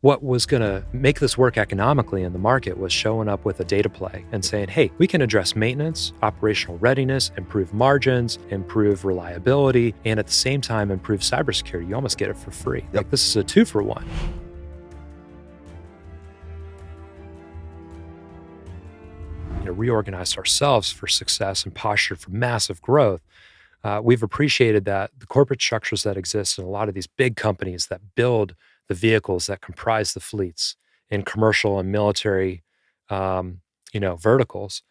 What was going to make this work economically in the market was showing up with a data play and saying, hey, we can address maintenance, operational readiness, improve margins, improve reliability, and at the same time, improve cybersecurity. You almost get it for free. Yep. Like, this is a 2-for-1. Reorganized ourselves for success and postured for massive growth. We've appreciated that the corporate structures that exist in a lot of these big companies that build the vehicles that comprise the fleets in commercial and military, verticals,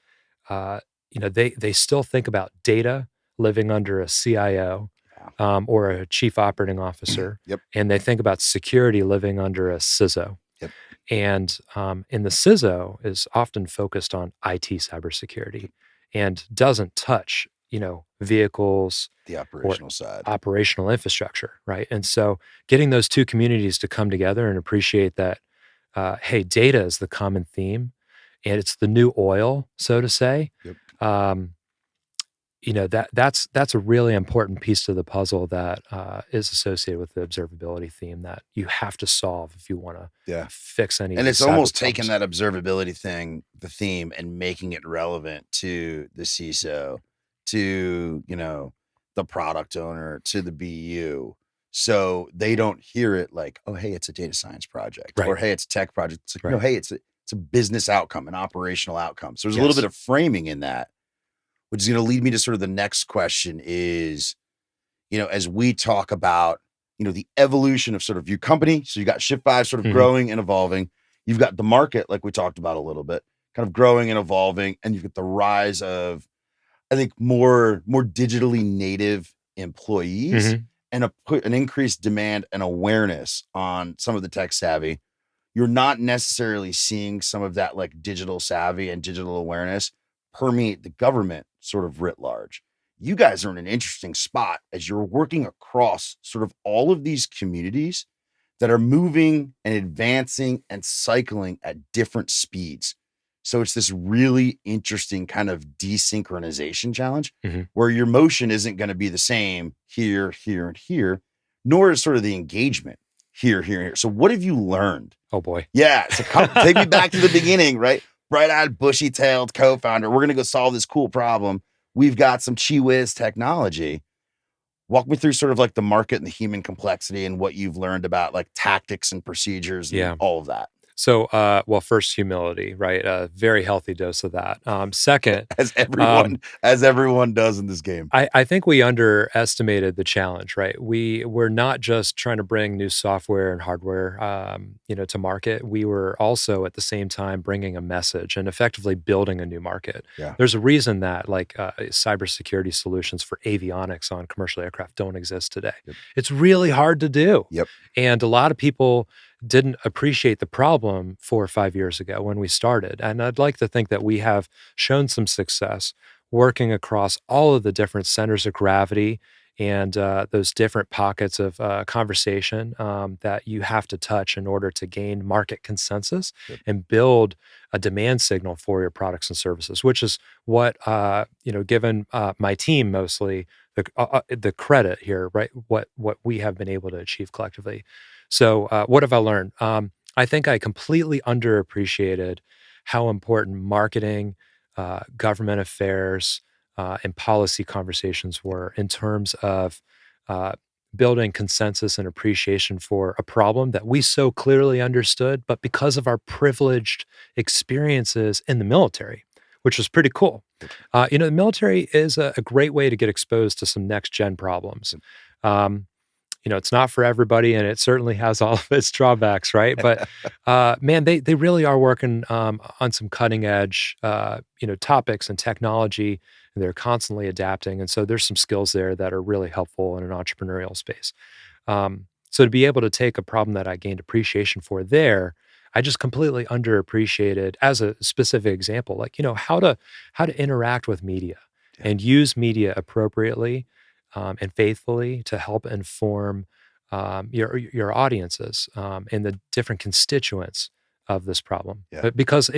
they still think about data living under a CIO or a chief operating officer, Yep. and they think about security living under a CISO. Yep. And in the CISO is often focused on IT cybersecurity and doesn't touch, vehicles, The operational side. operational infrastructure, right? And so getting those two communities to come together and appreciate that, hey, data is the common theme, and it's the new oil, so to say. Yep. That's a really important piece to the puzzle that is associated with the observability theme that you have to solve if you want to fix any. And of it's these cyber almost problems. taking that observability thing, the theme, and making it relevant to the CISO, to the product owner, to the BU, so they don't hear it like, oh, hey, it's a data science project, Right. or hey, it's a tech project. It's like, Right. no, hey, it's a business outcome, an operational outcome. So there's a little bit of framing in that, which is going to lead me to sort of the next question is, as we talk about, the evolution of sort of your company. So you got Shift 5 sort of growing and evolving. You've got the market, like we talked about a little bit, kind of growing and evolving. And you've got the rise of, I think, more digitally native employees and an increased demand and awareness on some of the tech savvy. You're not necessarily seeing some of that like digital savvy and digital awareness permeate the government sort of writ large. You guys are in an interesting spot as you're working across sort of all of these communities that are moving and advancing and cycling at different speeds. So it's this really interesting kind of desynchronization challenge where your motion isn't going to be the same here, here, and here, nor is sort of the engagement here, here, and here. So what have you learned? Oh boy. Yeah. So take me back to the beginning, right? Bright-eyed, bushy-tailed co-founder. We're going to go solve this cool problem. We've got some Chi-Whiz technology. Walk me through sort of like the market and the human complexity and what you've learned about like tactics and procedures and all of that. So, first, humility, right? A very healthy dose of that. Second, as everyone does in this game. I think we underestimated the challenge, right? We're not just trying to bring new software and hardware, to market. We were also at the same time bringing a message and effectively building a new market. Yeah. There's a reason that cybersecurity solutions for avionics on commercial aircraft don't exist today. Yep. It's really hard to do. Yep. And a lot of people didn't appreciate the problem 4 or 5 years ago when we started. And I'd like to think that we have shown some success working across all of the different centers of gravity and those different pockets of conversation that you have to touch in order to gain market consensus and build a demand signal for your products and services, which is what, given my team mostly, the credit here, right? What we have been able to achieve collectively. So what have I learned? I think I completely underappreciated how important marketing, government affairs, and policy conversations were in terms of building consensus and appreciation for a problem that we so clearly understood, but because of our privileged experiences in the military, which was pretty cool. The military is a great way to get exposed to some next-gen problems. It's not for everybody, and it certainly has all of its drawbacks, right? But man, they really are working on some cutting edge, topics and technology, and they're constantly adapting. And so there's some skills there that are really helpful in an entrepreneurial space. So to be able to take a problem that I gained appreciation for there, I just completely underappreciated as a specific example, like, how to interact with media and use media appropriately. And faithfully to help inform your audiences and the different constituents of this problem. Yeah. Because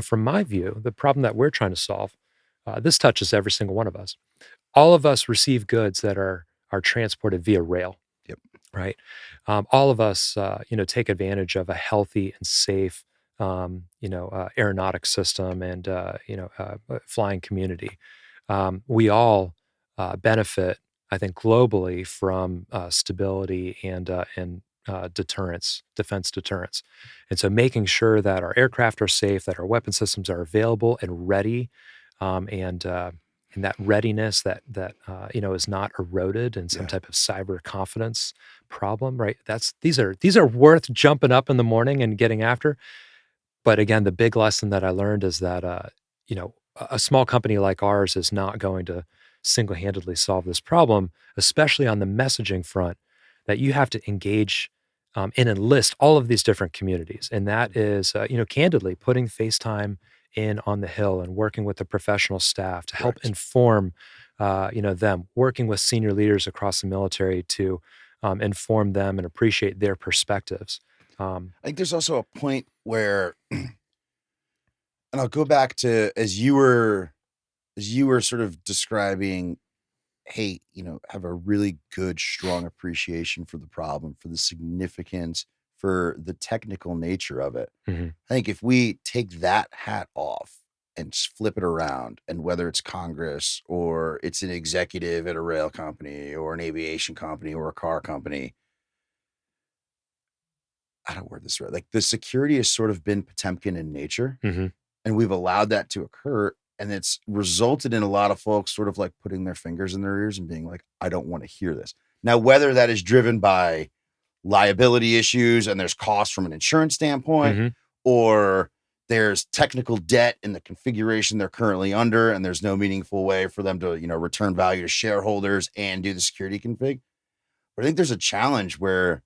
from my view, the problem that we're trying to solve, this touches every single one of us. All of us receive goods that are transported via rail. Yep. right? All of us, take advantage of a healthy and safe, aeronautic system and, flying community. We all benefit, I think, globally from stability and deterrence, defense deterrence. And so making sure that our aircraft are safe, that our weapon systems are available and ready, and that readiness that is not eroded in some Yeah. type of cyber confidence problem, right? These are worth jumping up in the morning and getting after. But again, the big lesson that I learned is that a small company like ours is not going to single-handedly solve this problem, especially on the messaging front, that you have to engage and enlist all of these different communities. And that is, candidly putting FaceTime in on the Hill and working with the professional staff to help Correct. inform, them, working with senior leaders across the military to inform them and appreciate their perspectives. Um, I think there's also a point where, and I'll go back to as you were sort of describing, hey, have a really good, strong appreciation for the problem, for the significance, for the technical nature of it. mhm, I think if we take that hat off and flip it around, and whether it's Congress or it's an executive at a rail company or an aviation company or a car company, I don't word this right. Like the security has sort of been Potemkin in nature, mhm, and we've allowed that to occur. And it's resulted in a lot of folks sort of like putting their fingers in their ears and being like, I don't want to hear this. Now, whether that is driven by liability issues and there's costs from an insurance standpoint, mhm. or there's technical debt in the configuration they're currently under, and there's no meaningful way for them to, return value to shareholders and do the security config. But I think there's a challenge where,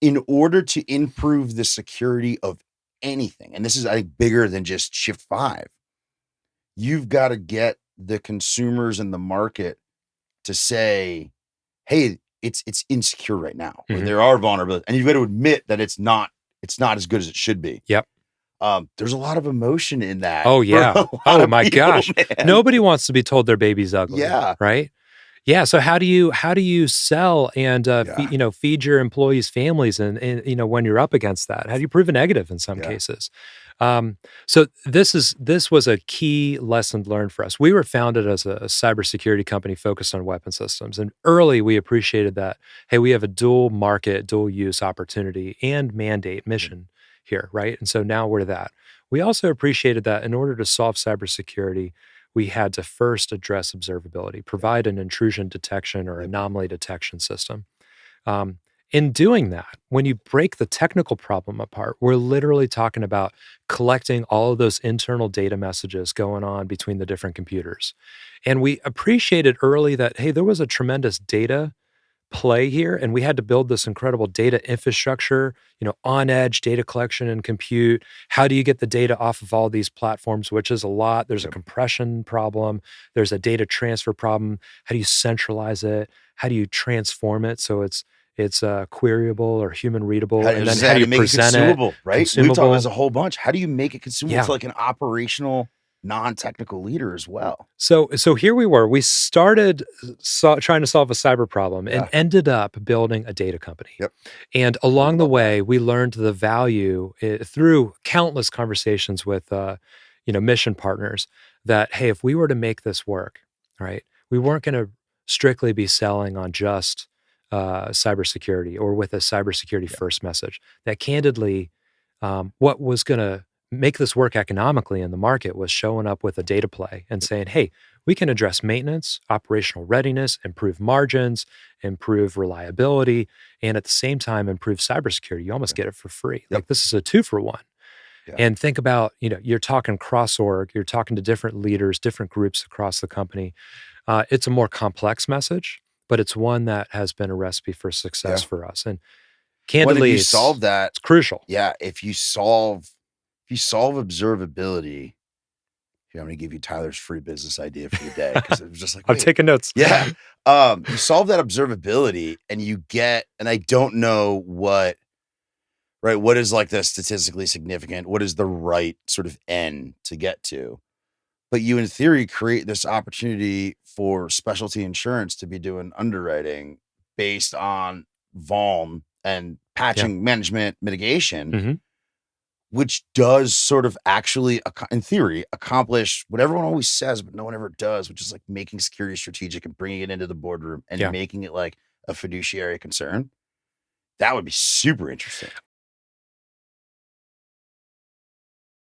in order to improve the security of anything, and this is, I think, bigger than just Shift 5, you've got to get the consumers in the market to say, hey, it's insecure right now, or Mhm. there are vulnerabilities, and you've got to admit that it's not as good as it should be. Yep. There's a lot of emotion in that Oh, for yeah. a lot Oh of my people, gosh. man. Nobody wants to be told their baby's ugly, Yeah. right? Yeah, so how do you sell and, Yeah. feed your employees' families and when you're up against that? How do you prove a negative in some Yeah. cases? So this was a key lesson learned for us. We were founded as a cybersecurity company focused on weapon systems, and early we appreciated that, hey, we have a dual market, dual use opportunity and mandate Yep. mission here, right? And so now we're that. We also appreciated that in order to solve cybersecurity, we had to first address observability, Yep. provide an intrusion detection or Yep. anomaly detection system. Um, in doing that, when you break the technical problem apart, we're literally talking about collecting all of those internal data messages going on between the different computers. And we appreciated early that, hey, there was a tremendous data play here, and we had to build this incredible data infrastructure, on edge data collection and compute. How do you get the data off of all these platforms, which is a lot? There's a Yep. compression problem, there's a data transfer problem. How do you centralize it? How do you transform it so it's queryable or human How, readable? I And was then just say, how how do do you you make it present it consumable, right? We've talked about this consumable? a whole bunch. How do you make it consumable to Yeah. like an operational, non-technical leader as well? So here we were. We started trying to solve a cyber problem and Yeah. ended up building a data company. Yep. And along the Love that. way, we learned the value through countless conversations with, mission partners that, hey, if we were to make this work, right, we weren't going to strictly be selling on just cybersecurity or with a cybersecurity Yeah. first message. That candidly, what was going to make this work economically in the market was showing up with a data play and Yep. saying, hey, we can address maintenance, operational readiness, improve margins, improve reliability, and at the same time improve cybersecurity. You almost Yeah. get it for free. Yep. Like this is a two for one. Yeah. And think about, you're talking cross org, you're talking to different leaders, different groups across the company. It's a more complex message, but it's one that has been a recipe for success Yeah. for us. And When if candidly, you solve it's that, it's crucial. yeah, if you solve observability, here, I'm gonna give you Tyler's free business idea for the day, because it was just like, I'm wait, taking notes. yeah. You solve that observability and you get, and I don't know what is like the statistically significant, what is the right sort of N to get to. But you, in theory, create this opportunity for specialty insurance to be doing underwriting based on VALM and Yeah. patching management mitigation, Mhm. which does sort of actually, in theory, accomplish what everyone always says, but no one ever does, which is like making security strategic and bringing it into the boardroom and Yeah. making it like a fiduciary concern. That would be super interesting.